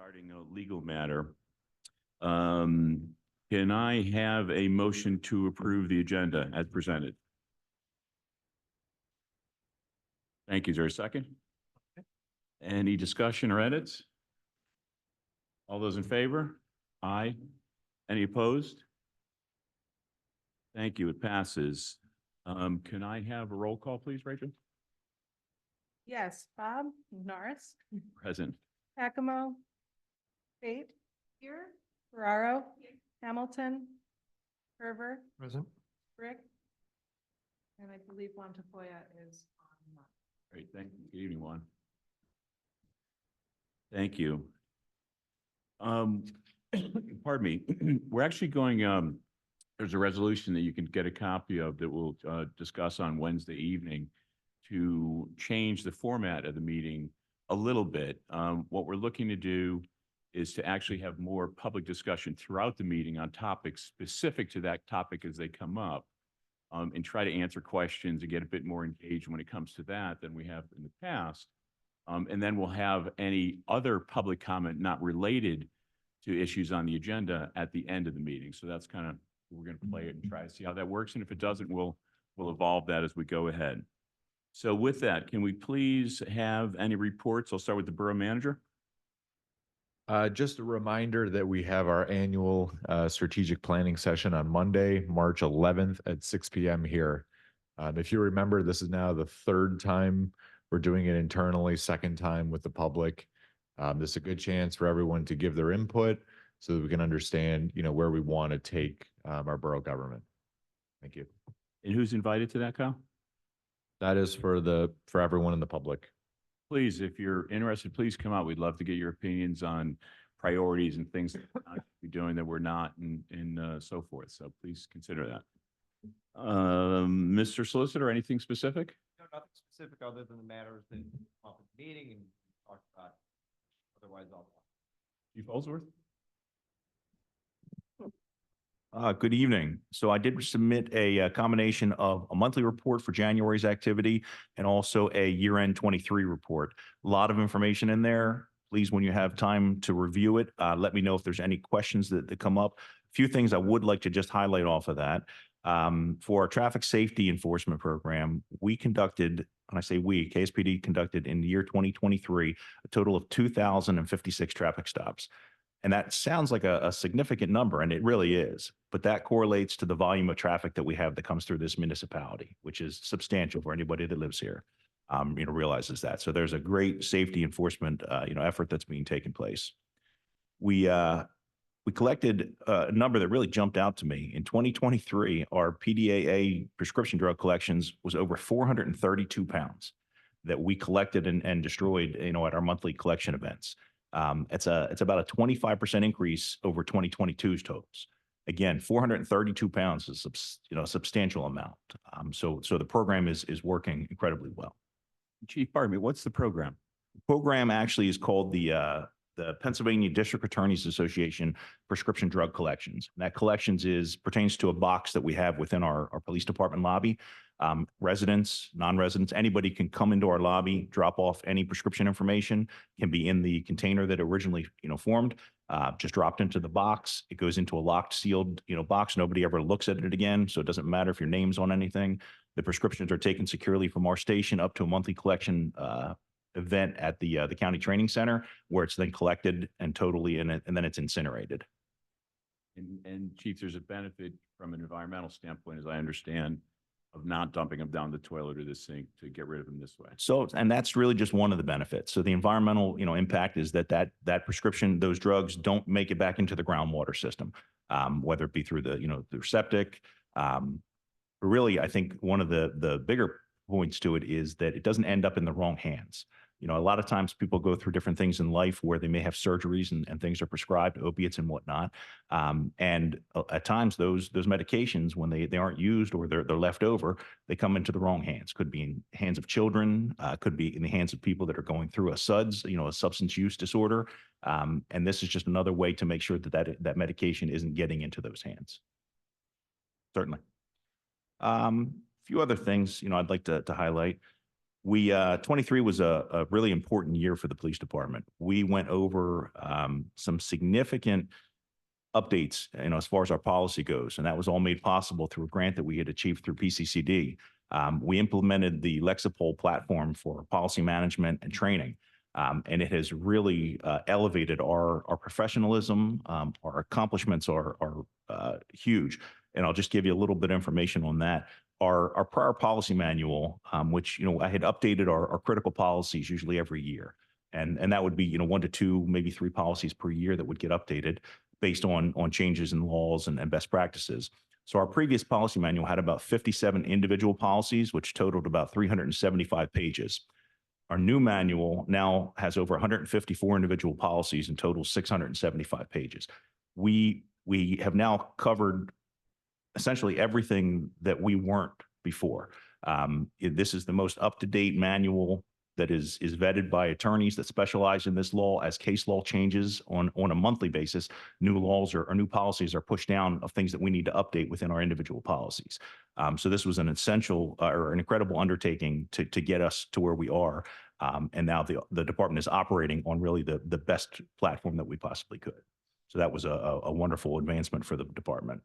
regarding a legal matter. Can I have a motion to approve the agenda as presented? Thank you. Is there a second? Any discussion or edits? All those in favor? Aye. Any opposed? Thank you. It passes. Can I have a roll call, please, Rachel? Yes, Bob Norris, Present. Pacamo, Fate, here, Ferraro, Hamilton, Herver, Present. Brick, and I believe Montoya is on. Great. Thank you. Good evening, Juan. Thank you. Pardon me. We're actually going, there's a resolution that you can get a copy of that we'll discuss on Wednesday evening to change the format of the meeting a little bit. What we're looking to do is to actually have more public discussion throughout the meeting on topics specific to that topic as they come up, and try to answer questions and get a bit more engaged when it comes to that than we have in the past. And then we'll have any other public comment not related to issues on the agenda at the end of the meeting. So that's kind of, we're going to play it and try to see how that works. And if it doesn't, we'll evolve that as we go ahead. So with that, can we please have any reports? I'll start with the borough manager. Just a reminder that we have our annual strategic planning session on Monday, March 11th at 6 p.m. here. If you remember, this is now the third time we're doing it internally, second time with the public. This is a good chance for everyone to give their input so that we can understand, where we want to take our borough government. Thank you. And who's invited to that, Kyle? That is for everyone in the public. Please, if you're interested, please come out. We'd love to get your opinions on priorities and things that we're doing that we're not and so forth. So please consider that. Mr. Solicitor, anything specific? No, nothing specific other than the matters that come up at the meeting and talked about. Otherwise, I'll. Chief Ellsworth? Good evening. So I did submit a combination of a monthly report for January's activity and also a year-end 23 report. A lot of information in there. Please, when you have time to review it, let me know if there's any questions that come up. A few things I would like to just highlight off of that. For our traffic safety enforcement program, we conducted, when I say we, KSPD conducted in the year 2023, a total of 2,056 traffic stops. And that sounds like a significant number, and it really is. But that correlates to the volume of traffic that we have that comes through this municipality, which is substantial for anybody that lives here, realizes that. So there's a great safety enforcement, effort that's being taken place. We collected a number that really jumped out to me. In 2023, our PDAA prescription drug collections was over 432 pounds that we collected and destroyed, at our monthly collection events. It's about a 25% increase over 2022's totals. Again, 432 pounds is a substantial amount. So the program is working incredibly well. Chief, pardon me, what's the program? The program actually is called the Pennsylvania District Attorneys Association Prescription Drug Collections. And that collections pertains to a box that we have within our police department lobby. Residents, non-residents, anybody can come into our lobby, drop off any prescription information, can be in the container that originally, formed, just dropped into the box. It goes into a locked, sealed, box. Nobody ever looks at it again. So it doesn't matter if your name's on anything. The prescriptions are taken securely from our station up to a monthly collection event at the county training center, where it's then collected and then it's incinerated. And Chief, there's a benefit from an environmental standpoint, as I understand, of not dumping them down the toilet or the sink to get rid of them this way. So, and that's really just one of the benefits. So the environmental, impact is that prescription, those drugs don't make it back into the groundwater system, whether it be through the septic. But really, I think one of the bigger points to it is that it doesn't end up in the wrong hands. A lot of times people go through different things in life where they may have surgeries and things are prescribed, opiates and whatnot. And at times those medications, when they aren't used or they're left over, they come into the wrong hands. Could be in hands of children, could be in the hands of people that are going through a SUDS, a substance use disorder. And this is just another way to make sure that medication isn't getting into those hands. Certainly. A few other things, I'd like to highlight. We, 23 was a really important year for the police department. We went over some significant updates, as far as our policy goes, and that was all made possible through a grant that we had achieved through PCCD. We implemented the Lexipol platform for policy management and training, and it has really elevated our professionalism. Our accomplishments are huge, and I'll just give you a little bit of information on that. Our prior policy manual, which I had updated our critical policies usually every year, and that would be 1 to 2, maybe 3 policies per year that would get updated based on changes in laws and best practices. So our previous policy manual had about 57 individual policies, which totaled about 375 pages. Our new manual now has over 154 individual policies and totals 675 pages. We have now covered essentially everything that we weren't before. This is the most up-to-date manual that is vetted by attorneys that specialize in this law. As case law changes on a monthly basis, new laws or new policies are pushed down of things that we need to update within our individual policies. So this was an essential or an incredible undertaking to get us to where we are. And now the department is operating on really the best platform that we possibly could. So that was a wonderful advancement for the department.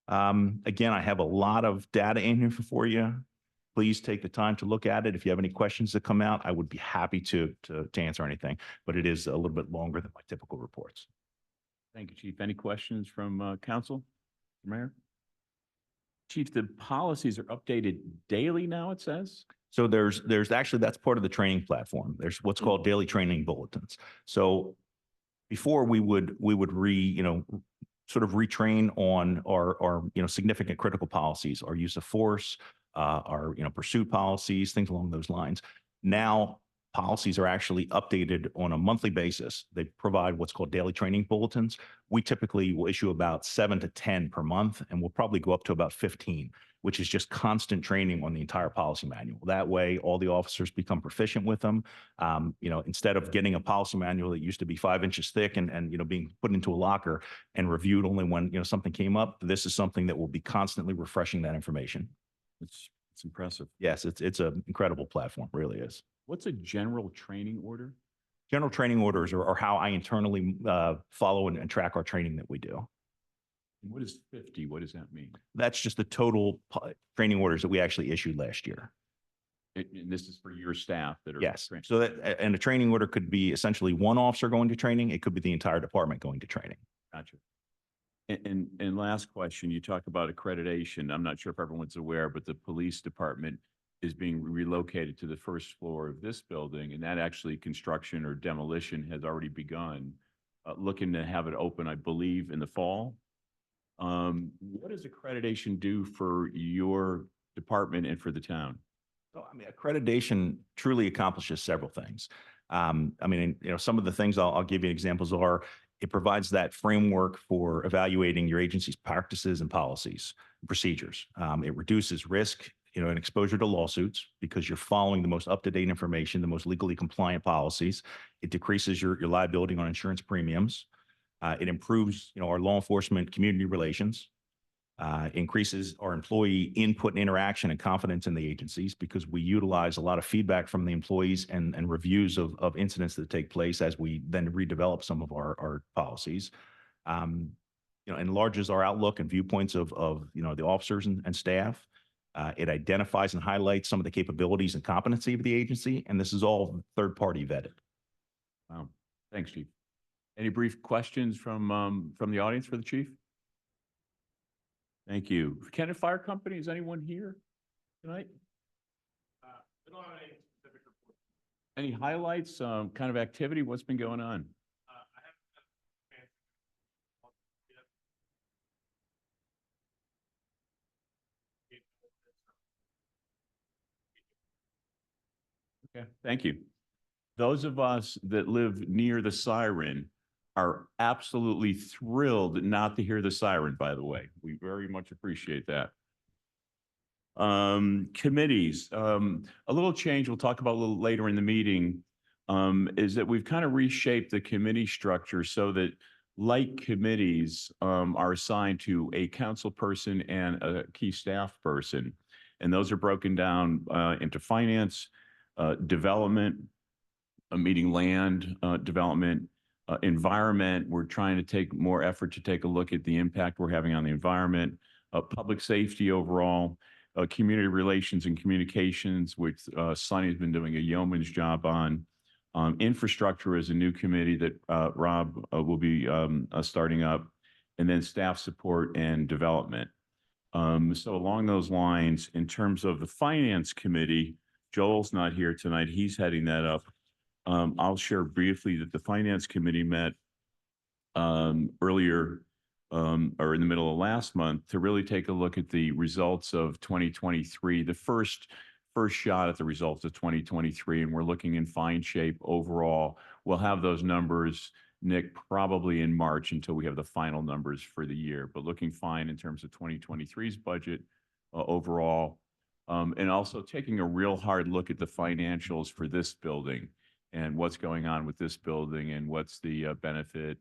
Again, I have a lot of data in here for you. Please take the time to look at it. If you have any questions that come out, I would be happy to answer anything, but it is a little bit longer than my typical reports. Thank you, Chief. Any questions from council? Mayor? Chief, the policies are updated daily now, it says? So there's actually, that's part of the training platform. There's what's called daily training bulletins. So before we would sort of retrain on our significant critical policies, our use of force, our pursuit policies, things along those lines. Now policies are actually updated on a monthly basis. They provide what's called daily training bulletins. We typically will issue about 7 to 10 per month, and we'll probably go up to about 15, which is just constant training on the entire policy manual. That way, all the officers become proficient with them. Instead of getting a policy manual that used to be 5 inches thick and being put into a locker and reviewed only when something came up, this is something that will be constantly refreshing that information. It's impressive. Yes, it's an incredible platform, really is. What's a general training order? General training orders are how I internally follow and track our training that we do. And what is 50? What does that mean? That's just the total training orders that we actually issued last year. And this is for your staff that are. Yes. trained. So that, and a training order could be essentially one officer going to training. It could be the entire department going to training. Gotcha. And last question, you talk about accreditation. I'm not sure if everyone's aware, but the police department is being relocated to the first floor of this building, and that actually construction or demolition has already begun. Looking to have it open, I believe, in the fall. What does accreditation do for your department and for the town? So, accreditation truly accomplishes several things. Some of the things I'll give you examples are, it provides that framework for evaluating your agency's practices and policies, and procedures. It reduces risk, and exposure to lawsuits because you're following the most up-to-date information, the most legally compliant policies. It decreases your liability on insurance premiums. It improves, our law enforcement community relations. Increases our employee input and interaction and confidence in the agencies because we utilize a lot of feedback from the employees and reviews of incidents that take place as we then redevelop some of our policies. Enlarges our outlook and viewpoints of the officers and staff. It identifies and highlights some of the capabilities and competency of the agency, and this is all third-party vetted. Wow. Thanks, Chief. Any brief questions from the audience for the chief? Thank you. Kennet Fire Company, is anyone here tonight? We don't have any specific report. Any highlights, kind of activity? What's been going on? Okay, thank you. Those of us that live near the siren are absolutely thrilled not to hear the siren, by the way. We very much appreciate that. Committees, a little change we'll talk about a little later in the meeting, is that we've kind of reshaped the committee structure so that like committees are assigned to a council person and a key staff person. And those are broken down into finance, development, meeting land development, environment. We're trying to take more effort to take a look at the impact we're having on the environment, public safety overall, community relations and communications, which Sonny's been doing a yeoman's job on. Infrastructure is a new committee that Rob will be starting up, and then staff support and development. So along those lines, in terms of the finance committee, Joel's not here tonight. He's heading that up. I'll share briefly that the finance committee met earlier or in the middle of last month to really take a look at the results of 2023, the first shot at the results of 2023, and we're looking in fine shape overall. We'll have those numbers, Nick, probably in March until we have the final numbers for the year, but looking fine in terms of 2023's budget overall. And also taking a real hard look at the financials for this building and what's going on with this building and what's the benefit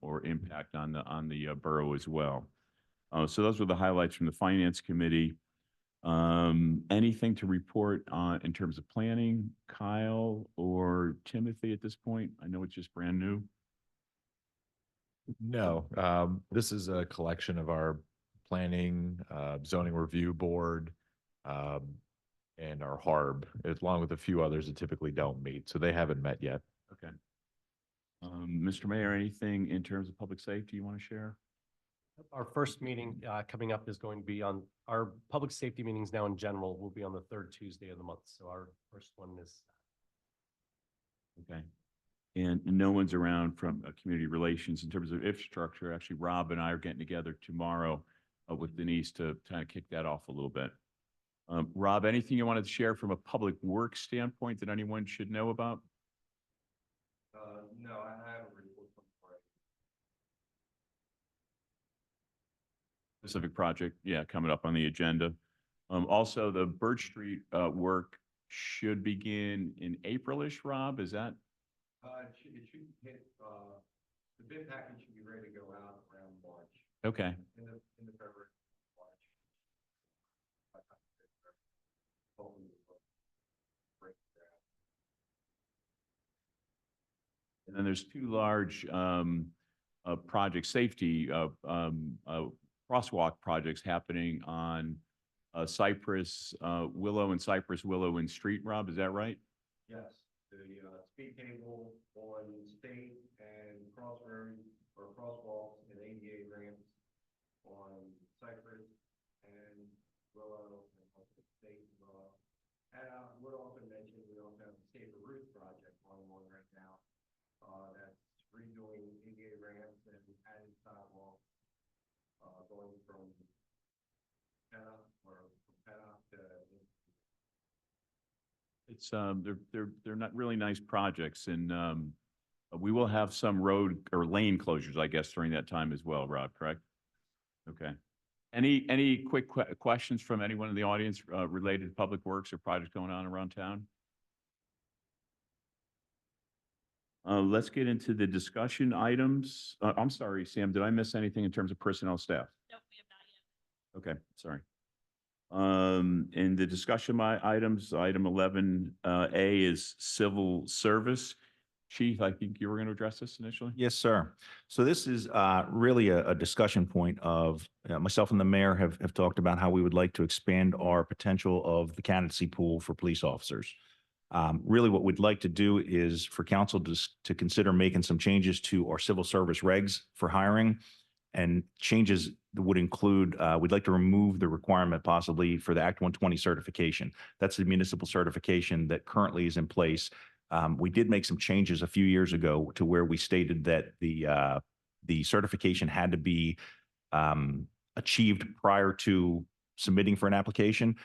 or impact on the borough as well. So those were the highlights from the finance committee. Anything to report on in terms of planning, Kyle or Timothy at this point? I know it's just brand new. No, this is a collection of our planning, zoning review board, and our HARB, along with a few others that typically don't meet. So they haven't met yet. Okay. Mr. Mayor, anything in terms of public safety you want to share? Our first meeting coming up is going to be on, our public safety meetings now in general will be on the third Tuesday of the month. So our first one is. Okay. And no one's around from community relations in terms of infrastructure. Actually, Rob and I are getting together tomorrow with Denise to kind of kick that off a little bit. Rob, anything you wanted to share from a public works standpoint that anyone should know about? No, I have a report from Friday. Specific project, yeah, coming up on the agenda. Also, the Birch Street work should begin in April-ish, Rob, is that? It should hit, the bid package should be ready to go out around March, Okay, in the February, March. Hopefully we'll break it down. and then there's two large project safety crosswalk projects happening on Cypress Willow and Cypress Willow and Street, Rob, is that right? Yes, the speed table on State and Crossroads or crosswalks and ADA ramps on Cypress and Willow and also State and Willow. And I would also mention we also have the Safer Route project going on right now. That's redoing ADA ramps and adding sidewalks, going from Penna or from Penna to. It's they're not really nice projects, and we will have some road or lane closures, I guess, during that time as well, Rob, correct? Okay. Any quick questions from anyone in the audience related to public works or projects going on around town? Let's get into the discussion items. I'm sorry, Sam, did I miss anything in terms of personnel staff? Nope, we have not yet. Okay, sorry. In the discussion items, item 11A is civil service. Chief, I think you were going to address this initially? Yes, sir. So this is really a discussion point of myself and the mayor have talked about how we would like to expand our potential of the candidacy pool for police officers. Really what we'd like to do is for council to consider making some changes to our civil service regs for hiring, and changes that would include, we'd like to remove the requirement possibly for the Act 120 certification. That's the municipal certification that currently is in place. We did make some changes a few years ago to where we stated that the certification had to be achieved prior to submitting for an application.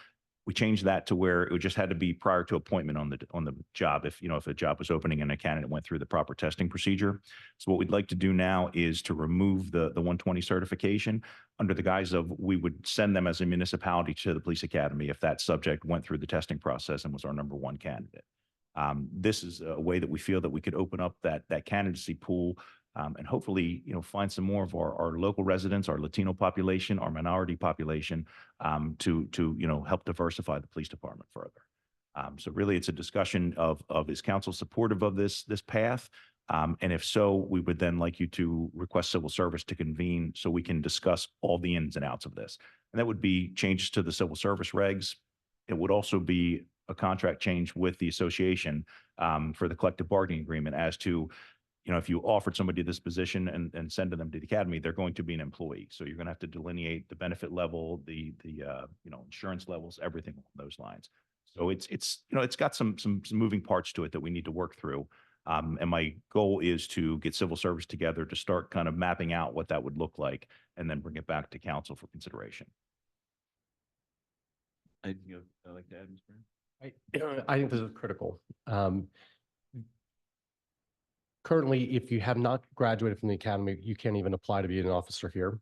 We changed that to where it just had to be prior to appointment on the job. If a job was opening and a candidate went through the proper testing procedure. So what we'd like to do now is to remove the 120 certification under the guise of we would send them as a municipality to the police academy if that subject went through the testing process and was our number one candidate. This is a way that we feel that we could open up that candidacy pool and hopefully, find some more of our local residents, our Latino population, our minority population to help diversify the police department further. So really, it's a discussion of is council supportive of this path? And if so, we would then like you to request civil service to convene so we can discuss all the ins and outs of this. And that would be changes to the civil service regs. It would also be a contract change with the association for the collective bargaining agreement as to, if you offered somebody this position and send them to the academy, they're going to be an employee. So you're going to have to delineate the benefit level, the insurance levels, everything along those lines. So it's got some moving parts to it that we need to work through. And my goal is to get civil service together to start kind of mapping out what that would look like and then bring it back to council for consideration. Anything I'd like to add, Mr. Brown? I think this is critical. Currently, if you have not graduated from the academy, you can't even apply to be an officer here.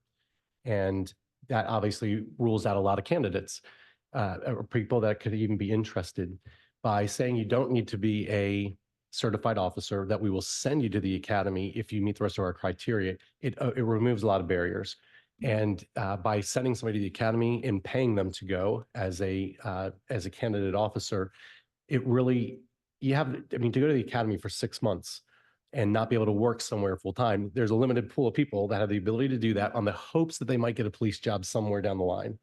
And that obviously rules out a lot of candidates, or people that could even be interested. By saying you don't need to be a certified officer, that we will send you to the academy if you meet the rest of our criteria, it removes a lot of barriers. And by sending somebody to the academy and paying them to go as a candidate officer, it really, to go to the academy for 6 months and not be able to work somewhere full time, there's a limited pool of people that have the ability to do that on the hopes that they might get a police job somewhere down the line.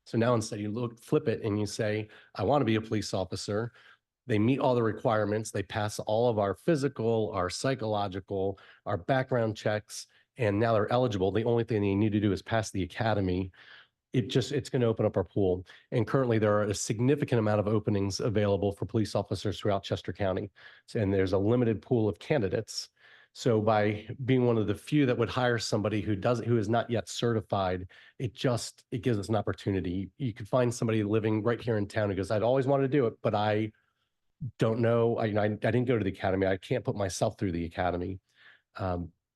So now instead you flip it and you say, I want to be a police officer. They meet all the requirements. They pass all of our physical, our psychological, our background checks, and now they're eligible. The only thing they need to do is pass the academy. It's going to open up our pool. And currently there are a significant amount of openings available for police officers throughout Chester County. And there's a limited pool of candidates. So by being one of the few that would hire somebody who is not yet certified, it gives us an opportunity. You could find somebody living right here in town who goes, I'd always wanted to do it, but I don't know. I didn't go to the academy. I can't put myself through the academy.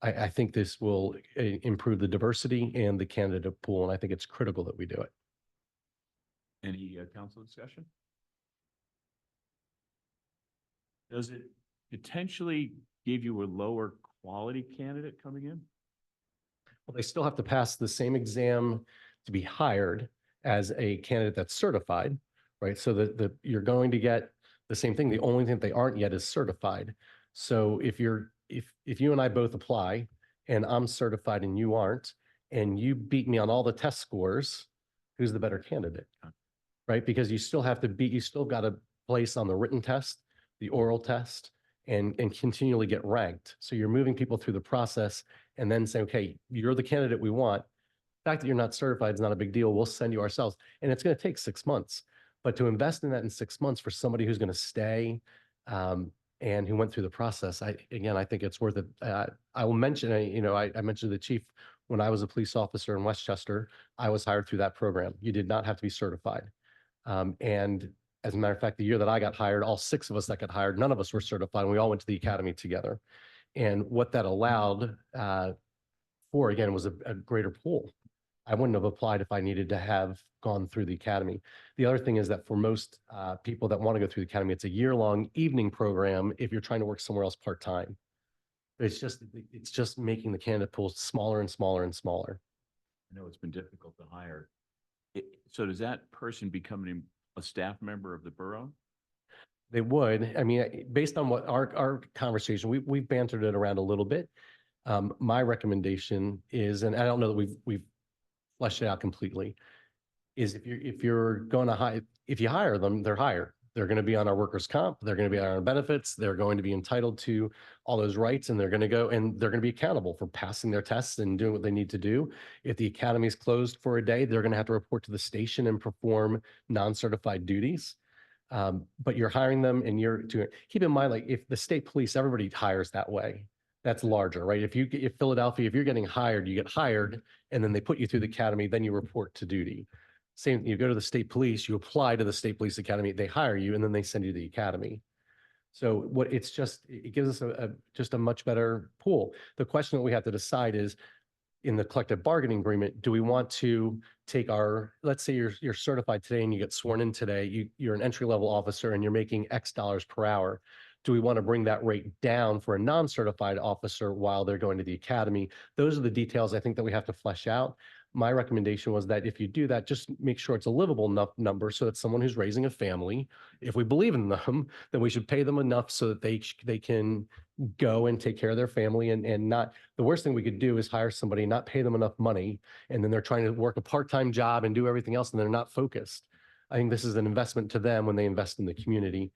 I think this will improve the diversity and the candidate pool, and I think it's critical that we do it. Any council discussion? Does it potentially give you a lower quality candidate coming in? Well, they still have to pass the same exam to be hired as a candidate that's certified, right? So that you're going to get the same thing. The only thing they aren't yet is certified. So if you and I both apply and I'm certified and you aren't, and you beat me on all the test scores, who's the better candidate? Right? Because you still got to place on the written test, the oral test, and continually get ranked. So you're moving people through the process and then say, okay, you're the candidate we want. The fact that you're not certified is not a big deal. We'll send you ourselves. And it's going to take 6 months. But to invest in that in 6 months for somebody who's going to stay and who went through the process, I think it's worth it. I will mention, I mentioned to the chief, when I was a police officer in Westchester, I was hired through that program. You did not have to be certified. And as a matter of fact, the year that I got hired, all 6 of us that got hired, none of us were certified. And we all went to the academy together. And what that allowed for, again, was a greater pool. I wouldn't have applied if I needed to have gone through the academy. The other thing is that for most people that want to go through the academy, it's a year-long evening program if you're trying to work somewhere else part-time. It's just making the candidate pool smaller and smaller and smaller. I know it's been difficult to hire. So does that person become a staff member of the borough? They would. I mean, based on what our conversation, we've bantered it around a little bit. My recommendation is, and I don't know that we've fleshed it out completely, is if you're going to hire, if you hire them, they're hired. They're going to be on our workers' comp. They're going to be on our benefits. They're going to be entitled to all those rights, and they're going to be accountable for passing their tests and doing what they need to do. If the academy is closed for a day, they're going to have to report to the station and perform non-certified duties. But you're hiring them, and keep in mind, like if the state police, everybody hires that way. That's larger, right? If Philadelphia, if you're getting hired, you get hired, and then they put you through the academy, then you report to duty. Same, you go to the state police, you apply to the state police academy, they hire you, and then they send you to the academy. So it gives us just a much better pool. The question that we have to decide is, in the collective bargaining agreement, do we want to take let's say you're certified today and you get sworn in today, you're an entry-level officer and you're making X dollars per hour. Do we want to bring that rate down for a non-certified officer while they're going to the academy? Those are the details I think that we have to flesh out. my recommendation was that if you do that, just make sure it's a livable enough number so that someone who's raising a family, if we believe in them, then we should pay them enough so that they can go and take care of their family and not, the worst thing we could do is hire somebody, not pay them enough money, and then they're trying to work a part-time job and do everything else and they're not focused. I think this is an investment to them when they invest in the community.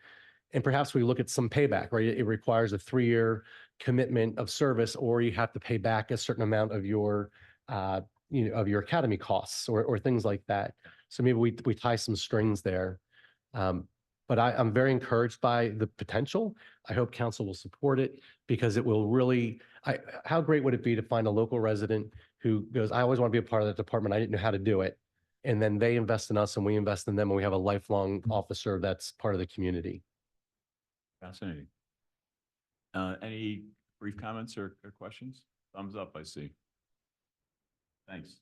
And perhaps we look at some payback, right? It requires a 3-year commitment of service, or you have to pay back a certain amount of your, of your academy costs or things like that. So maybe we tie some strings there. But I'm very encouraged by the potential. I hope council will support it because it will really, how great would it be to find a local resident who goes, I always want to be a part of that department. I didn't know how to do it. And then they invest in us and we invest in them and we have a lifelong officer that's part of the community. Fascinating. Any brief comments or questions? Thumbs up, I see. Thanks.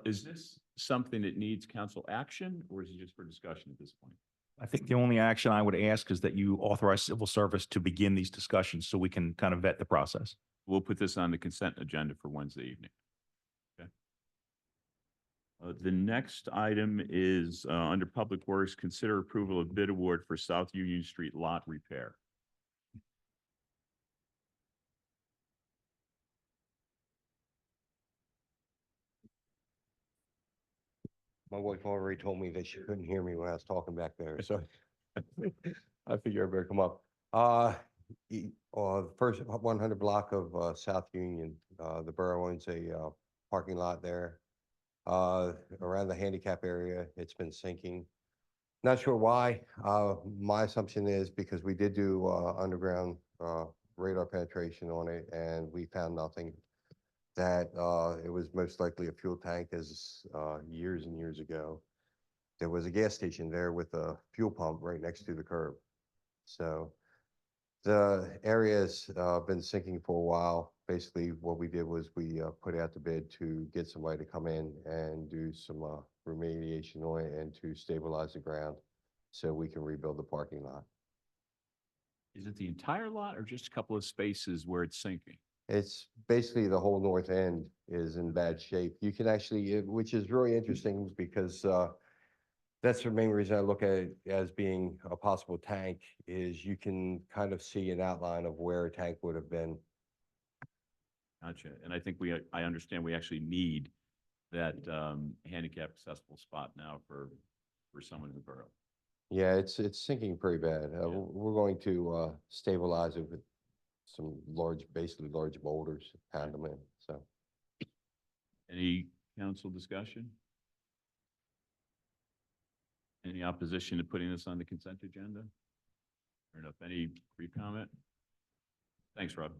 Is this something that needs council action or is it just for discussion at this point? I think the only action I would ask is that you authorize civil service to begin these discussions so we can kind of vet the process. We'll put this on the consent agenda for Wednesday evening. Okay. The next item is under Public Works, consider approval of bid award for South Union Street lot repair. My wife already told me that she couldn't hear me when I was talking back there, so I figure I better come up. The first 100 block of South Union, the borough owns a parking lot there. Around the handicap area, it's been sinking. Not sure why. My assumption is because we did do underground radar penetration on it, and we found nothing. That it was most likely a fuel tank, as years and years ago. There was a gas station there with a fuel pump right next to the curb. So the area's been sinking for a while. Basically, what we did was we put out the bid to get somebody to come in and do some remediation on it and to stabilize the ground so we can rebuild the parking lot. Is it the entire lot or just a couple of spaces where it's sinking? It's basically the whole north end is in bad shape. You can actually, which is really interesting because that's the main reason I look at it as being a possible tank is you can kind of see an outline of where a tank would have been. Gotcha. And I think I understand we actually need that handicap accessible spot now for someone in the borough. Yeah, it's sinking pretty bad. We're going to stabilize it with some basically large boulders, pound them in, so. Any council discussion? Any opposition to putting this on the consent agenda? Fair enough. Any brief comment? Thanks, Rob.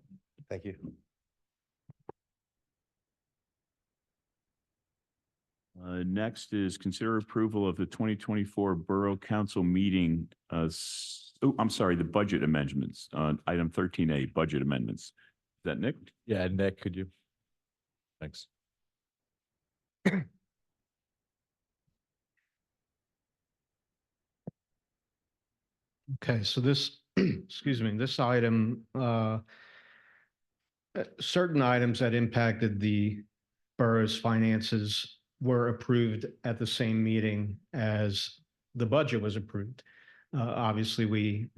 Thank you. Next is consider approval of the 2024 Borough Council meeting. I'm sorry, the budget amendments on item 13A, budget amendments. Is that Nick? Yeah, Nick, could you? Thanks. Okay, so this, excuse me, this item, certain items that impacted the borough's finances were approved at the same meeting as the budget was approved. Obviously, we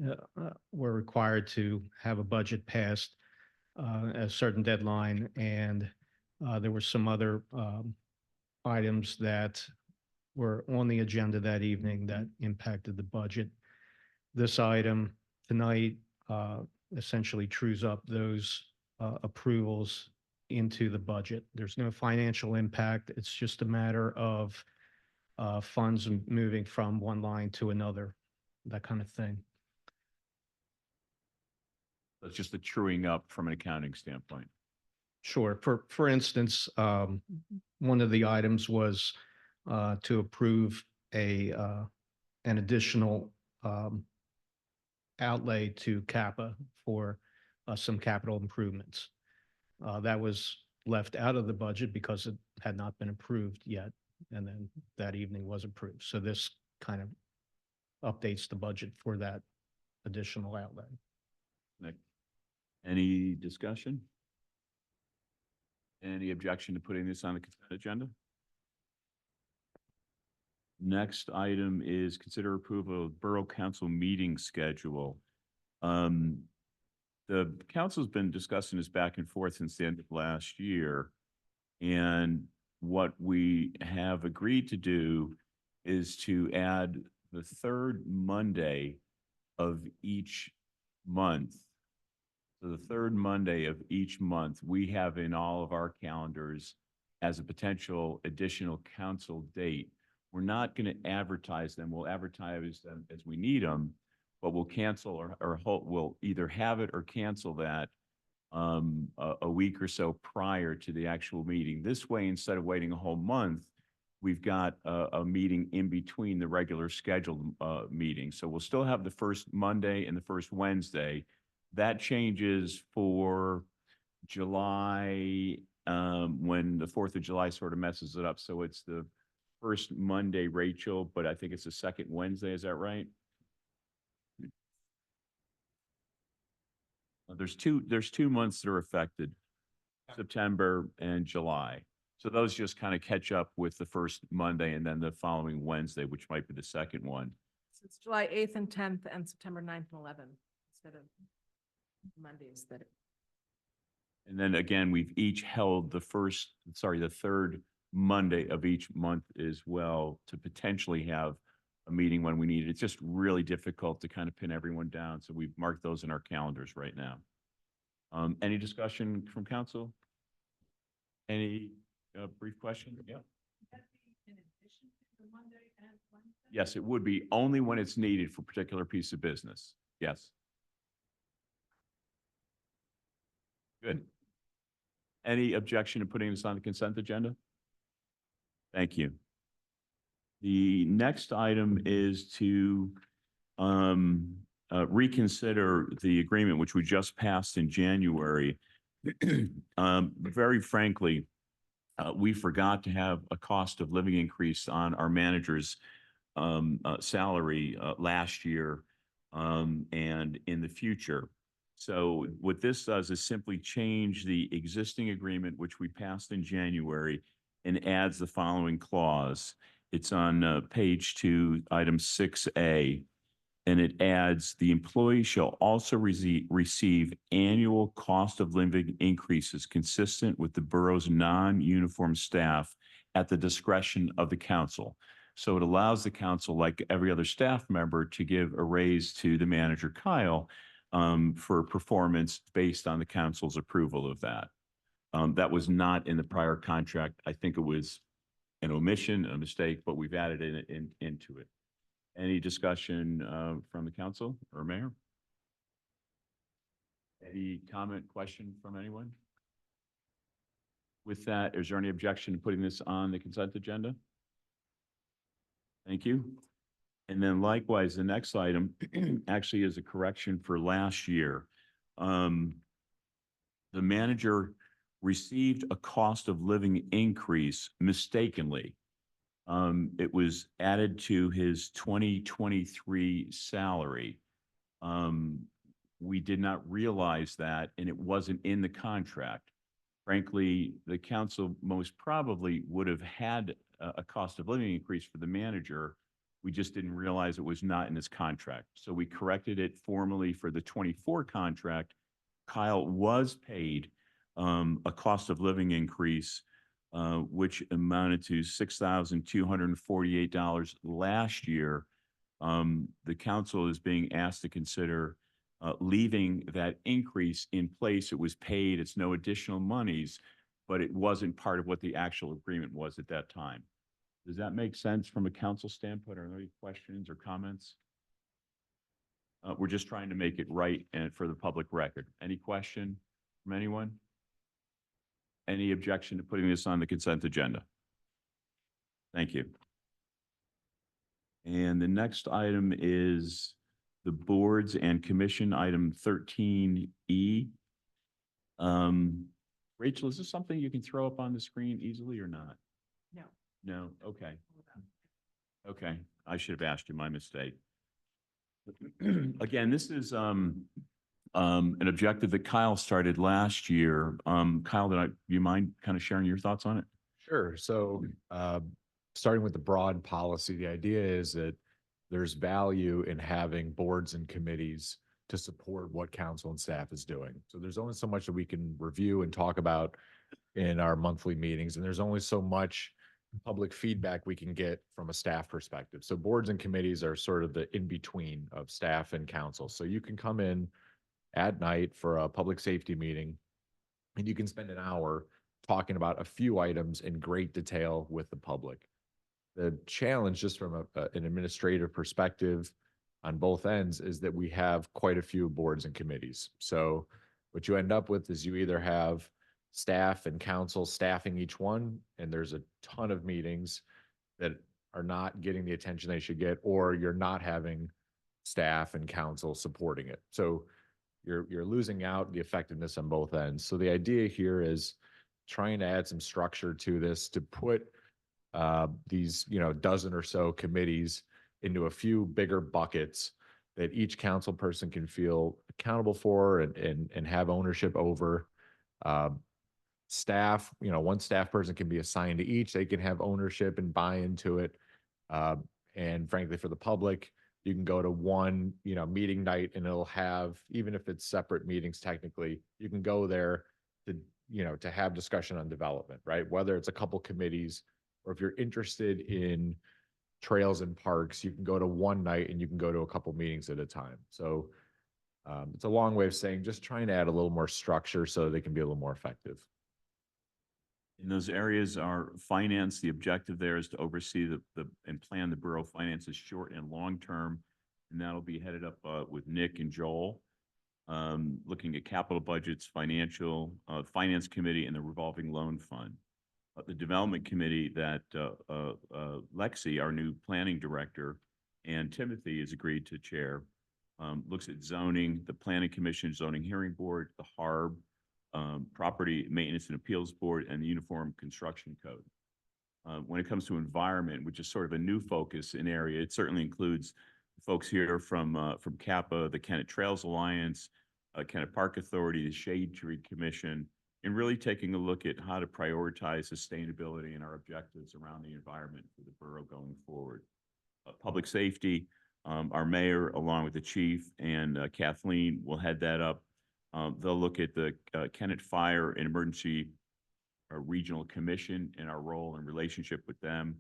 were required to have a budget passed at a certain deadline, and there were some other items that were on the agenda that evening that impacted the budget. This item tonight essentially trues up those approvals into the budget. There's no financial impact. It's just a matter of funds moving from one line to another, that kind of thing. That's just the truing up from an accounting standpoint. Sure. For instance, one of the items was to approve an additional outlay to CAPA for some capital improvements. That was left out of the budget because it had not been approved yet, and then that evening was approved. So this kind of updates the budget for that additional outlay. Nick, any discussion? Any objection to putting this on the consent agenda? Next item is consider approval of Borough Council meeting schedule. The council's been discussing this back and forth since the end of last year. And what we have agreed to do is to add the third Monday of each month. So the third Monday of each month, we have in all of our calendars as a potential additional council date. We're not going to advertise them. We'll advertise them as we need them, but we'll cancel or we'll either have it or cancel that a week or so prior to the actual meeting. This way, instead of waiting a whole month, we've got a meeting in between the regular scheduled meetings. So we'll still have the first Monday and the first Wednesday. That changes for July, when the 4th of July sort of messes it up. So it's the first Monday, Rachel, but I think it's the second Wednesday. Is that right? There's two months that are affected, September and July. So those just kind of catch up with the first Monday and then the following Wednesday, which might be the second one. So it's July 8th and 10th and September 9th and 11th instead of Mondays that. And then again, we've each held the third Monday of each month as well to potentially have a meeting when we need it. It's just really difficult to kind of pin everyone down. So we've marked those in our calendars right now. Any discussion from council? Any brief question? Yeah. Yes, it would be only when it's needed for a particular piece of business. Yes. Good. Any objection to putting this on the consent agenda? Thank you. The next item is to reconsider the agreement which we just passed in January. Very frankly, we forgot to have a cost of living increase on our manager's salary last year and in the future. So what this does is simply change the existing agreement, which we passed in January, and adds the following clause. It's on page 2, item 6A, and it adds, the employee shall also receive annual cost of living increases consistent with the borough's non-uniform staff at the discretion of the council. So it allows the council, like every other staff member, to give a raise to the manager, Kyle, for performance based on the council's approval of that. That was not in the prior contract. I think it was an omission, a mistake, but we've added it into it. Any discussion from the council or mayor? Any comment, question from anyone? With that, is there any objection to putting this on the consent agenda? Thank you. And then likewise, the next item actually is a correction for last year. The manager received a cost of living increase mistakenly. It was added to his 2023 salary. We did not realize that, and it wasn't in the contract. Frankly, the council most probably would have had a cost of living increase for the manager. We just didn't realize it was not in his contract. So we corrected it formally for the 24 contract. Kyle was paid a cost of living increase, which amounted to $6,248 last year. The council is being asked to consider leaving that increase in place. It was paid, it's no additional monies, but it wasn't part of what the actual agreement was at that time. Does that make sense from a council standpoint? Are there any questions or comments? We're just trying to make it right and for the public record. Any question from anyone? Any objection to putting this on the consent agenda? Thank you. And the next item is the boards and commission, item 13E. Rachel, is this something you can throw up on the screen easily or not? No. No, okay. Okay, I should have asked you, my mistake. Again, this is an objective that Kyle started last year. Kyle, do you mind kind of sharing your thoughts on it? Sure. So starting with the broad policy, the idea is that there's value in having boards and committees to support what council and staff is doing. So there's only so much that we can review and talk about in our monthly meetings, and there's only so much public feedback we can get from a staff perspective. So boards and committees are sort of the in-between of staff and council. So you can come in at night for a public safety meeting, and you can spend an hour talking about a few items in great detail with the public. The challenge, just from an administrative perspective on both ends, is that we have quite a few boards and committees. So what you end up with is you either have staff and council staffing each one, and there's a ton of meetings that are not getting the attention they should get, or you're not having staff and council supporting it. So you're losing out the effectiveness on both ends. So the idea here is trying to add some structure to this to put these, dozen or so committees into a few bigger buckets that each council person can feel accountable for and have ownership over. Staff, one staff person can be assigned to each. They can have ownership and buy into it. And frankly, for the public, you can go to one, meeting night, and it'll have, even if it's separate meetings, technically, you can go there to have discussion on development, right? Whether it's a couple committees, or if you're interested in trails and parks, you can go to one night and you can go to a couple meetings at a time. So it's a long way of saying just trying to add a little more structure so they can be a little more effective. In those areas are finance. The objective there is to oversee and plan the borough finances short and long term. And that'll be headed up with Nick and Joel, looking at capital budgets, finance committee, and the revolving loan fund. The development committee that Lexi, our new planning director, and Timothy has agreed to chair, looks at zoning, the planning commission, zoning hearing board, the HARB, property maintenance and appeals board, and the uniform construction code. When it comes to environment, which is sort of a new focus in area, it certainly includes folks here from CAPA, the Kennett Trails Alliance, Kennett Park Authority, the Shade Tree Commission, and really taking a look at how to prioritize sustainability and our objectives around the environment for the borough going forward. Public safety, our mayor, along with the chief and Kathleen, will head that up. They'll look at the Kennett Fire and Emergency Regional Commission and our role and relationship with them,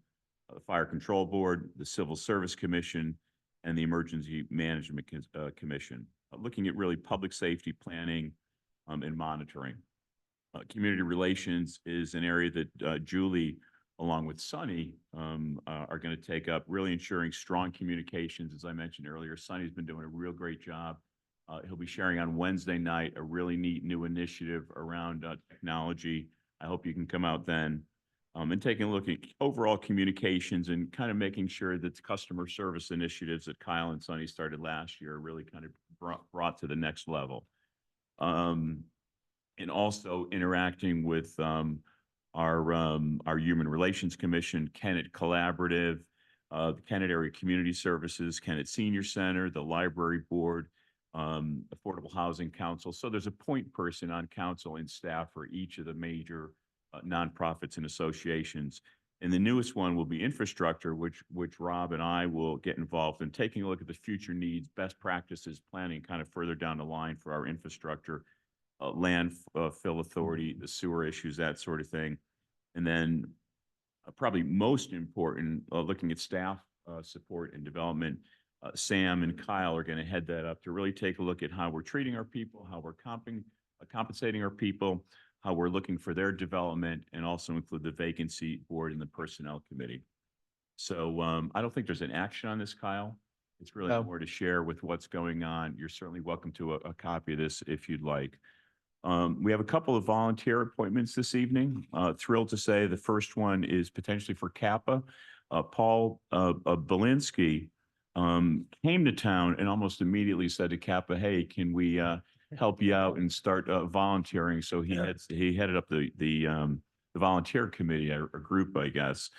the Fire Control Board, the Civil Service Commission, and the Emergency Management Commission, looking at really public safety planning and monitoring. Community relations is an area that Julie, along with Sunny, are going to take up, really ensuring strong communications. As I mentioned earlier, Sunny's been doing a real great job. He'll be sharing on Wednesday night a really neat new initiative around technology. I hope you can come out then. And taking a look at overall communications and kind of making sure that the customer service initiatives that Kyle and Sunny started last year are really kind of brought to the next level. And also interacting with our Human Relations Commission, Kennett Collaborative, the Kennett Area Community Services, Kennett Senior Center, the Library Board, Affordable Housing Council. So there's a point person on council and staff for each of the major nonprofits and associations. And the newest one will be infrastructure, which Rob and I will get involved in, taking a look at the future needs, best practices, planning kind of further down the line for our infrastructure, landfill authority, the sewer issues, that sort of thing. And then probably most important, looking at staff support and development, Sam and Kyle are going to head that up to really take a look at how we're treating our people, how we're compensating our people, how we're looking for their development, and also include the vacancy board and the personnel committee. So I don't think there's an action on this, Kyle. It's really more to share with what's going on. You're certainly welcome to a copy of this if you'd like. We have a couple of volunteer appointments this evening. Thrilled to say the first one is potentially for CAPA. Paul Belinsky came to town and almost immediately said to CAPA, "Hey, can we help you out and start volunteering?" So he headed up the volunteer committee, a group, I guess.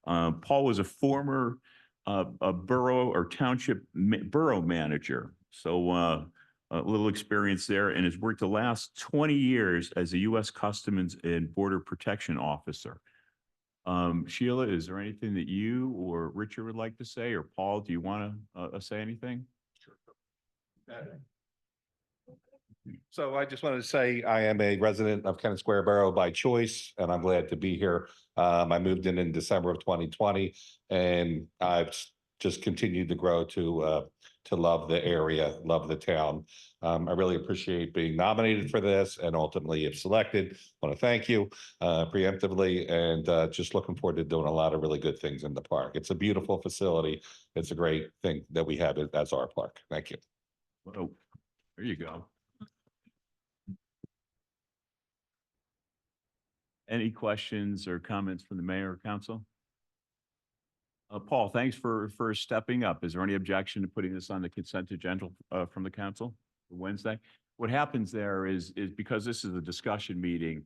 Paul was a former borough or township borough manager, so a little experience there, and has worked the last 20 years as a U.S. Customs and Border Protection officer. Sheila, is there anything that you or Richard would like to say, or Paul, do you want to say anything? So I just wanted to say I am a resident of Kennett Square Borough by choice, and I'm glad to be here. I moved in December of 2020, and I've just continued to grow to love the area, love the town. I really appreciate being nominated for this, and ultimately, if selected, want to thank you preemptively, and just looking forward to doing a lot of really good things in the park. It's a beautiful facility. It's a great thing that we have as our park. Thank you. Oh, there you go. Any questions or comments from the mayor or council? Paul, thanks for stepping up. Is there any objection to putting this on the consent agenda from the council for Wednesday? What happens there is because this is a discussion meeting,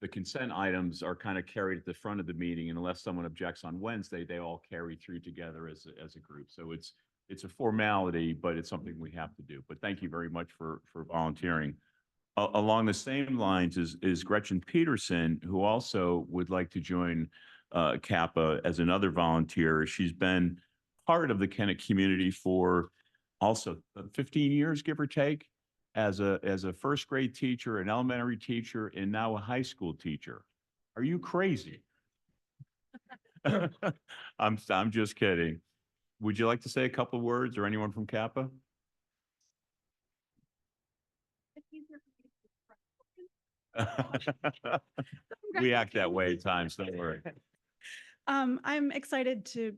the consent items are kind of carried at the front of the meeting, and unless someone objects on Wednesday, they all carry through together as a group. So it's a formality, but it's something we have to do. But thank you very much for volunteering. Along the same lines is Gretchen Peterson, who also would like to join Kappa as another volunteer. She's been part of the Kennett community for also 15 years, give or take, as a first grade teacher, an elementary teacher, and now a high school teacher. Are you crazy? I'm just kidding. Would you like to say a couple of words, or anyone from Kappa? We act that way at times, don't worry. I'm excited to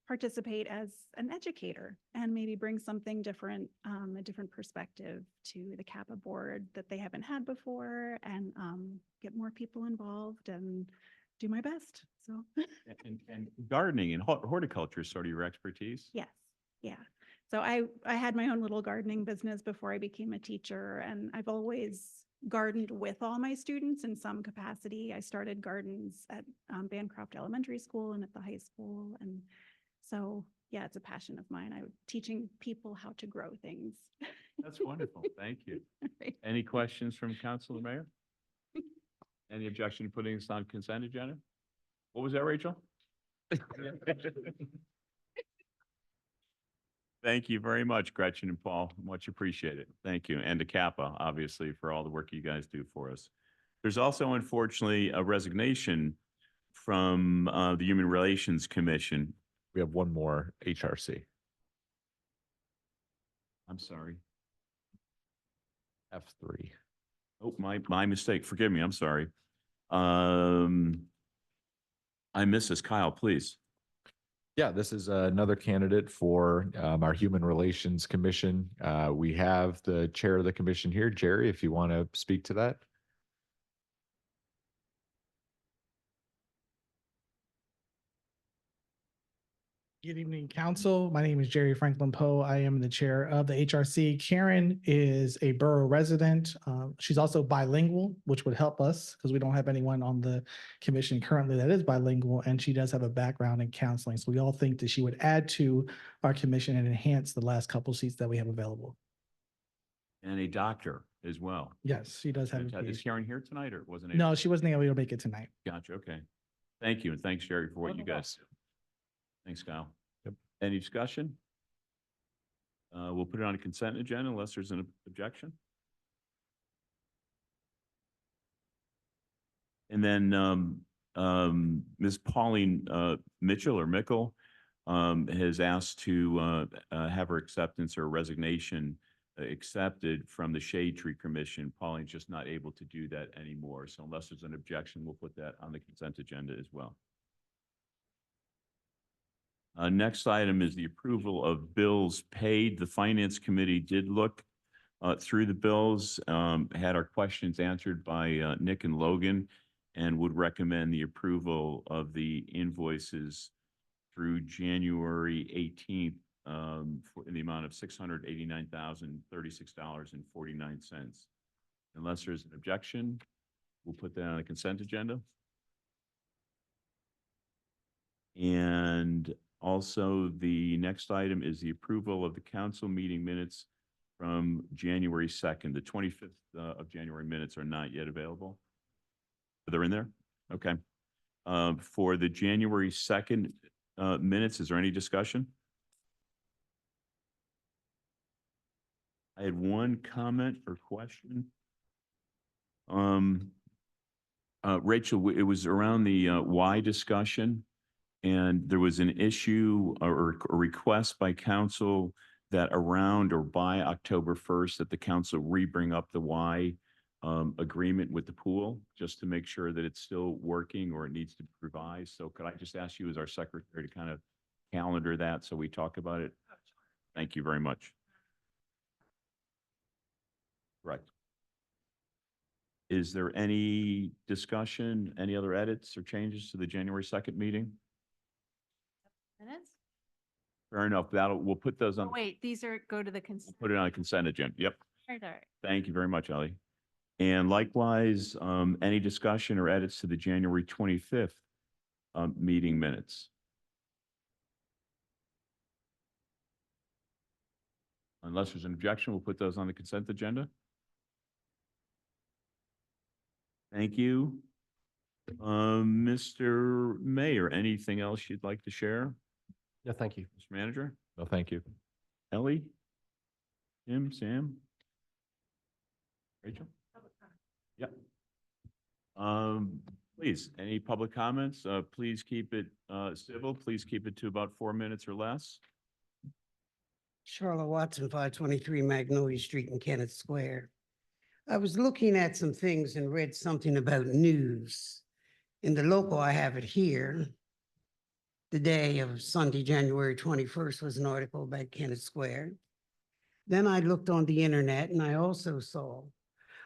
participate as an educator and maybe bring something different, a different perspective to the Kappa board that they haven't had before, and get more people involved and do my best. So And gardening and horticulture is sort of your expertise? yes, yeah. So I had my own little gardening business before I became a teacher, and I've always gardened with all my students in some capacity. I started gardens at Bancroft Elementary School and at the high school. And so, yeah, it's a passion of mine. I'm teaching people how to grow things. That's wonderful. Thank you. Right. Any questions from council or mayor? Any objection to putting this on consent agenda? What was that, Rachel? Thank you very much, Gretchen and Paul. Much appreciated. Thank you. And to Kappa, obviously, for all the work you guys do for us. There's also, unfortunately, a resignation from the Human Relations Commission. We have one more HRC. I'm sorry. F3. Oh, my mistake. Forgive me. I'm sorry. I miss this. Kyle, please. Yeah, this is another candidate for our Human Relations Commission. We have the chair of the commission here, Jerry, if you want to speak to that. Good evening, council. My name is Jerry Franklin Poe. I am the chair of the HRC. Karen is a borough resident. She's also bilingual, which would help us because we don't have anyone on the commission currently that is bilingual, and she does have a background in counseling. So we all think that she would add to our commission and enhance the last couple seats that we have available. And a doctor as well. Yes, she does have a Fantastic. Is PhD. Karen here tonight, or wasn't it? No, she wasn't able to make it tonight. Gotcha. Okay. Thank you. And thanks, Jerry, for what you guys do. Thanks, Kyle. Yep. Any discussion? We'll put it on a consent agenda unless there's an objection. And then Ms. Pauline Mitchell or Mickle has asked to have her acceptance or resignation accepted from the Shade Tree Commission. Pauline's just not able to do that anymore. So unless there's an objection, we'll put that on the consent agenda as well. Next item is the approval of bills paid. The Finance Committee did look through the bills, had our questions answered by Nick and Logan, and would recommend the approval of the invoices through January 18th in the amount of $689,036.49. Unless there's an objection, we'll put that on the consent agenda. And also, the next item is the approval of the council meeting minutes from January 2nd. The 25th of January minutes are not yet available. They're in there? Okay. For the January 2nd minutes, is there any discussion? I had one comment or question. Rachel, it was around the why discussion. And there was an issue or a request by council that around or by October 1st, that the council re-bring up the why agreement with the pool, just to make sure that it's still working or it needs to be revised. So could I just ask you as our secretary to kind of calendar that so we talk about it? Thank you very much. Right. Is there any discussion, any other edits or changes to the January 2nd meeting? Minutes? Fair enough. We'll put those on, Oh, wait, these are, go to the consent. put it on a consent agenda. Yep. All right. Thank you very much, Ellie. And likewise, any discussion or edits to the January 25th meeting minutes? Unless there's an objection, we'll put those on the consent agenda. Thank you. Mr. Mayor, anything else you'd like to share? No, thank you. Mr. Manager? No, thank you. Ellie? Tim, Sam? Rachel? Yep. Please, any public comments? Please keep it civil. Please keep it to about 4 minutes or less. Charlotte Watson, 523 Magnolia Street in Kennett Square. I was looking at some things and read something about news. In the local, I have it here. The day of Sunday, January 21st was an article about Kennett Square. Then I looked on the internet and I also saw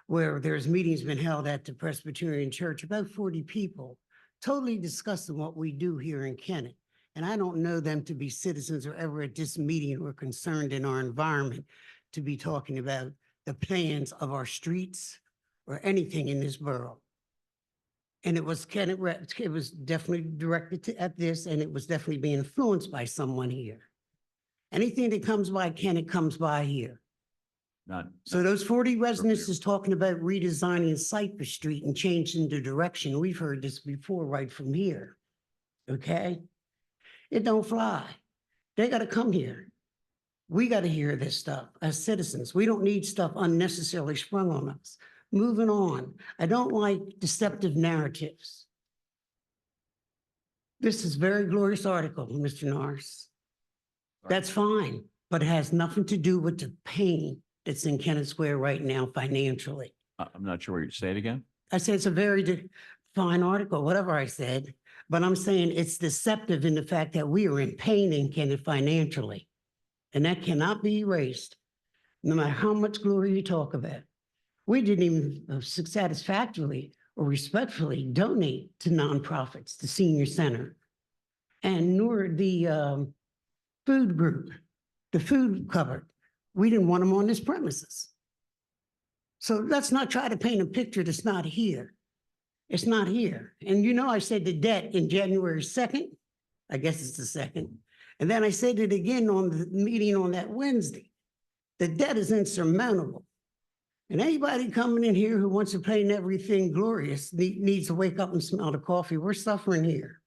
where there's meetings been held at the Presbyterian Church, about 40 people, totally discussing what we do here in Kennett. And I don't know them to be citizens or ever at this meeting or concerned in our environment to be talking about the plans of our streets or anything in this borough. And it was Kennett, it was definitely directed at this, and it was definitely being influenced by someone here. Anything that comes by Kennett comes by here. So those 40 residents is talking about redesigning Cypress Street and changing the direction. We've heard this before right from here. Okay? It don't fly. They got to come here. We got to hear this stuff as citizens. We don't need stuff unnecessarily sprung on us. Moving on. I don't like deceptive narratives. This is a very glorious article, Mr. Norris. That's fine, but it has nothing to do with the pain that's in Kennett Square right now financially. I'm not sure what you're saying again. I said it's a very fine article, whatever I said, but I'm saying it's deceptive in the fact that we are in pain in Kennett financially. And that cannot be erased, no matter how much glory you talk about. We didn't even satisfactorily or respectfully donate to nonprofits, the senior center, and nor the food group, the food cupboard. We didn't want them on this premises. So let's not try to paint a picture that's not here. It's not here. And you know, I said the debt in January 2nd, I guess it's the 2nd. And then I said it again on the meeting on that Wednesday. The debt is insurmountable. And anybody coming in here who wants to paint everything glorious needs to wake up and smell the coffee. We're suffering here.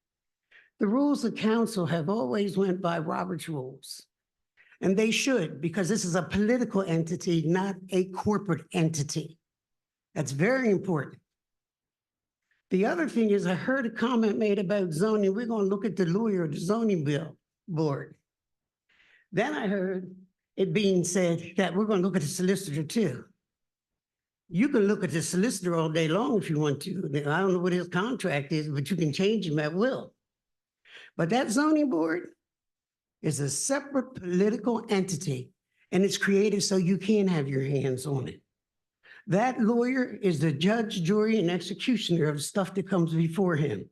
The rules of council have always went by Robert's rules. And they should, because this is a political entity, not a corporate entity. That's very important. The other thing is I heard a comment made about zoning. We're going to look at the lawyer of the zoning board. Then I heard it being said that we're going to look at the solicitor too. You can look at the solicitor all day long if you want to. I don't know what his contract is, but you can change him at will. But that zoning board is a separate political entity, and it's created so you can have your hands on it. That lawyer is the judge, jury, and executioner of stuff that comes before him.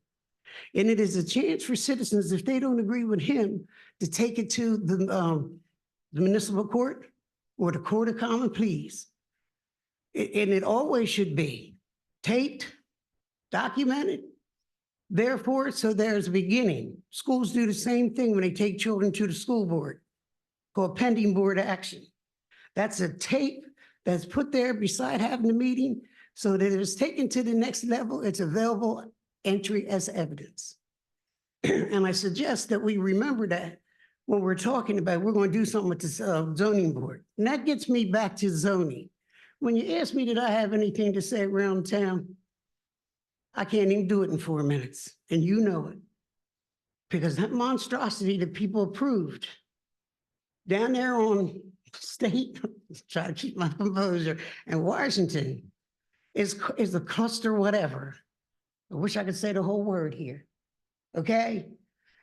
And it is a chance for citizens, if they don't agree with him, to take it to the municipal court or the court of common pleas. And it always should be taped, documented. Therefore, so there's a beginning. Schools do the same thing when they take children to the school board, called pending board action. That's a tape that's put there beside having the meeting so that if it's taken to the next level, it's available entry as evidence. And I suggest that we remember that when we're talking about, we're going to do something with this zoning board. And that gets me back to zoning. When you ask me, did I have anything to say around town? I can't even do it in 4 minutes, and you know it. Because that monstrosity that people approved down there on State, try to keep my composure, and Washington is a cluster whatever. I wish I could say the whole word here, okay?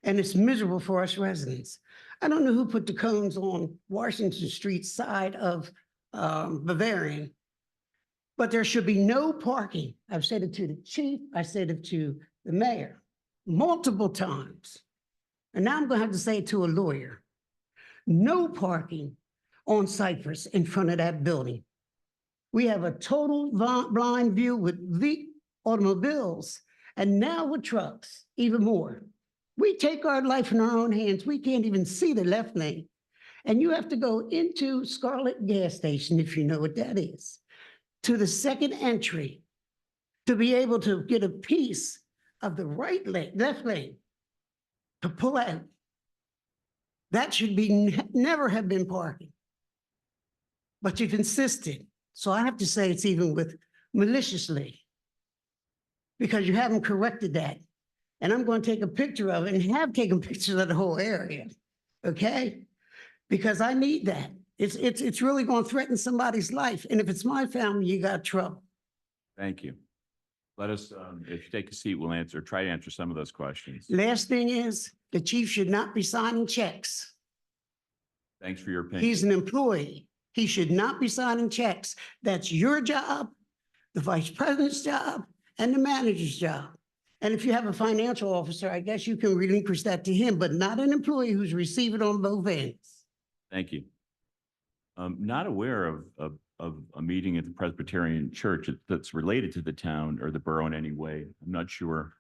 And it's miserable for us residents. I don't know who put the cones on Washington Street side of Bavarian, but there should be no parking. I've said it to the chief, I said it to the mayor multiple times. And now I'm gonna have to say it to a lawyer. No parking on Cypress in front of that building. We have a total blind view with the automobiles and now with trucks, even more. We take our life in our own hands. We can't even see the left lane. And you have to go into Scarlet gas station, if you know what that is, to the second entry to be able to get a piece of the right lane, left lane, to pull out. That should be never have been parking. But you've insisted. So I have to say it's even with maliciously, because you haven't corrected that. And I'm going to take a picture of it and have taken pictures of the whole area, okay? Because I need that. It's really going to threaten somebody's life. And if it's my family, you got trouble. Thank you. Let us, if you take a seat, we'll try to answer some of those questions. Last thing is, the chief should not be signing checks. Thanks for your opinion. He's an employee. He should not be signing checks. That's your job, the vice president's job, and the manager's job. And if you have a financial officer, I guess you can relinquish that to him, but not an employee who's receiving on both ends. Thank you. Not aware of a meeting at the Presbyterian Church that's related to the town or the borough in any way. I'm not sure.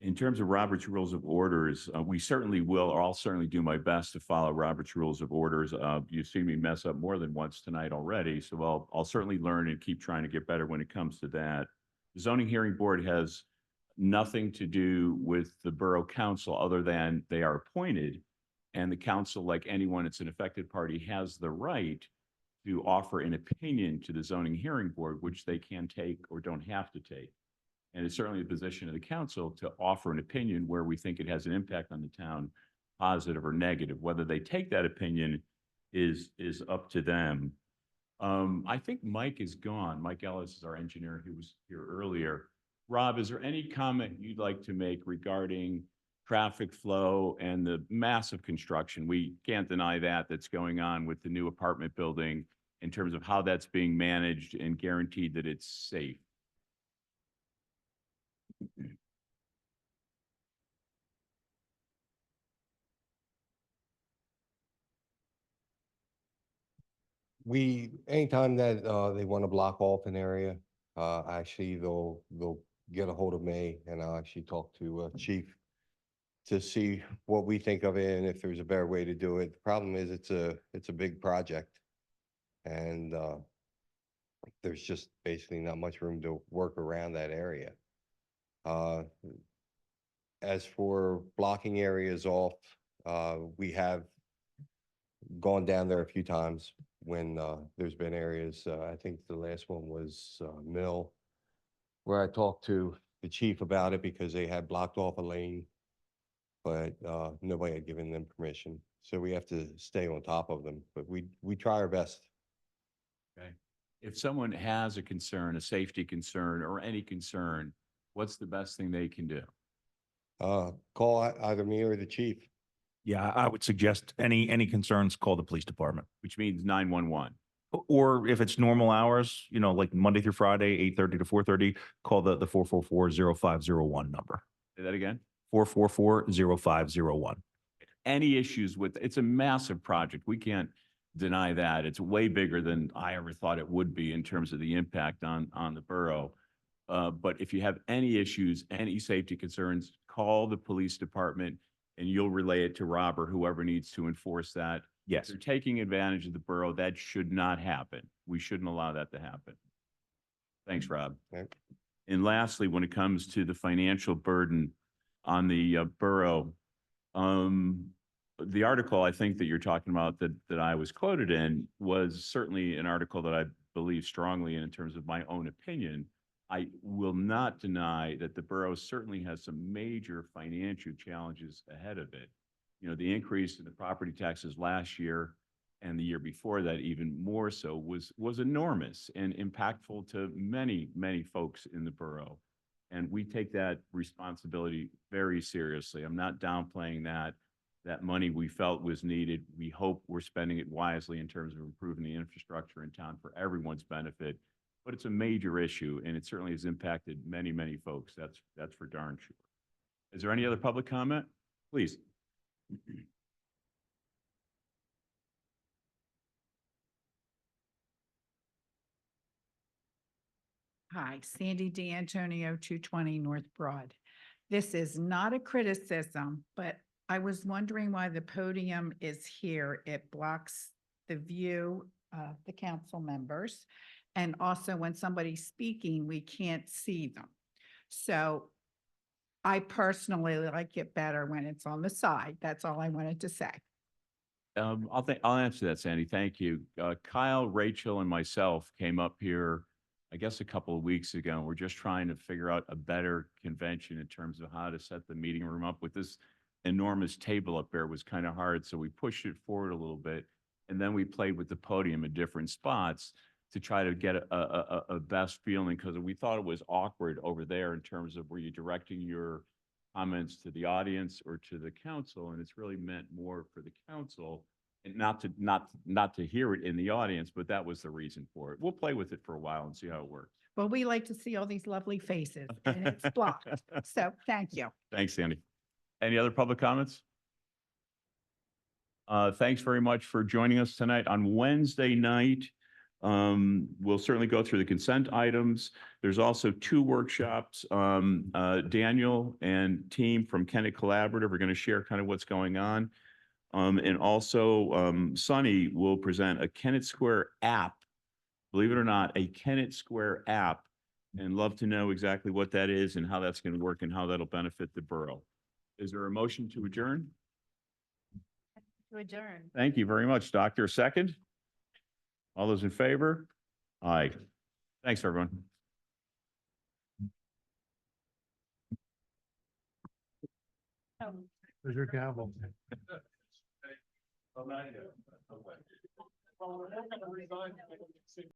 In terms of Robert's Rules of Orders, we certainly will, or I'll certainly do my best to follow Robert's Rules of Orders. You've seen me mess up more than once tonight already, so I'll certainly learn and keep trying to get better when it comes to that. The Zoning Hearing Board has nothing to do with the Borough Council other than they are appointed. And the council, like anyone that's an affected party, has the right to offer an opinion to the Zoning Hearing Board, which they can take or don't have to take. And it's certainly the position of the council to offer an opinion where we think it has an impact on the town, positive or negative. Whether they take that opinion is up to them. I think Mike is gone. Mike Ellis is our engineer who was here earlier. Rob, is there any comment you'd like to make regarding traffic flow and the massive construction? We can't deny that that's going on with the new apartment building in terms of how that's being managed and guaranteed that it's safe. Anytime that they want to block off an area, actually they'll get a hold of me and I'll actually talk to Chief to see what we think of it and if there's a better way to do it. The problem is it's a big project and there's just basically not much room to work around that area. As for blocking areas off, we have gone down there a few times when there's been areas, I think the last one was Mill, where I talked to the chief about it because they had blocked off a lane, but nobody had given them permission. So we have to stay on top of them, but we try our best. Okay. If someone has a concern, a safety concern or any concern, what's the best thing they can do? Call either me or the chief. Yeah, I would suggest any concerns, call the police department. Which means 911. Or if it's normal hours, like Monday through Friday, 8:30 to 4:30, call the 444-0501 number. Say that again? 444-0501. Any issues with, it's a massive project. We can't deny that. It's way bigger than I ever thought it would be in terms of the impact on the borough. But if you have any issues, any safety concerns, call the police department and you'll relay it to Rob or whoever needs to enforce that. Yes. If they're taking advantage of the borough, that should not happen. We shouldn't allow that to happen. Thanks, Rob. Right. And lastly, when it comes to the financial burden on the borough, the article I think that you're talking about that I was quoted in was certainly an article that I believe strongly in terms of my own opinion. I will not deny that the borough certainly has some major financial challenges ahead of it. You know, the increase in the property taxes last year and the year before that even more so was enormous and impactful to many, many folks in the borough. And we take that responsibility very seriously. I'm not downplaying that. That money we felt was needed. We hope we're spending it wisely in terms of improving the infrastructure in town for everyone's benefit. But it's a major issue and it certainly has impacted many, many folks. That's for darn sure. Is there any other public comment? Please. Hi, Sandy D'Antonio, 220 North Broad. This is not a criticism, but I was wondering why the podium is here. It blocks the view of the council members. And also when somebody's speaking, we can't see them. So I personally like it better when it's on the side. That's all I wanted to say. I'll answer that, Sandy. Thank you. Kyle, Rachel, and myself came up here, I guess, a couple of weeks ago. And we're just trying to figure out a better convention in terms of how to set the meeting room up. With this enormous table up there was kind of hard, so we pushed it forward a little bit. And then we played with the podium in different spots to try to get a best feeling, because we thought it was awkward over there in terms of were you directing your comments to the audience or to the council, and it's really meant more for the council and not to hear it in the audience, but that was the reason for it. We'll play with it for a while and see how it works. Well, we like to see all these lovely faces and it's blocked. So thank you. Thanks, Sandy. Any other public comments? Thanks very much for joining us tonight. On Wednesday night, we'll certainly go through the consent items. There's also 2 workshops. Daniel and team from Kennett Collaborative are going to share kind of what's going on. And also Sunny will present a Kennett Square app, believe it or not, a Kennett Square app, and love to know exactly what that is and how that's going to work and how that'll benefit the borough. Is there a motion to adjourn? To adjourn. Thank you very much, Doctor. Second? All those in favor? Aye. Thanks, everyone. Where's your gavel?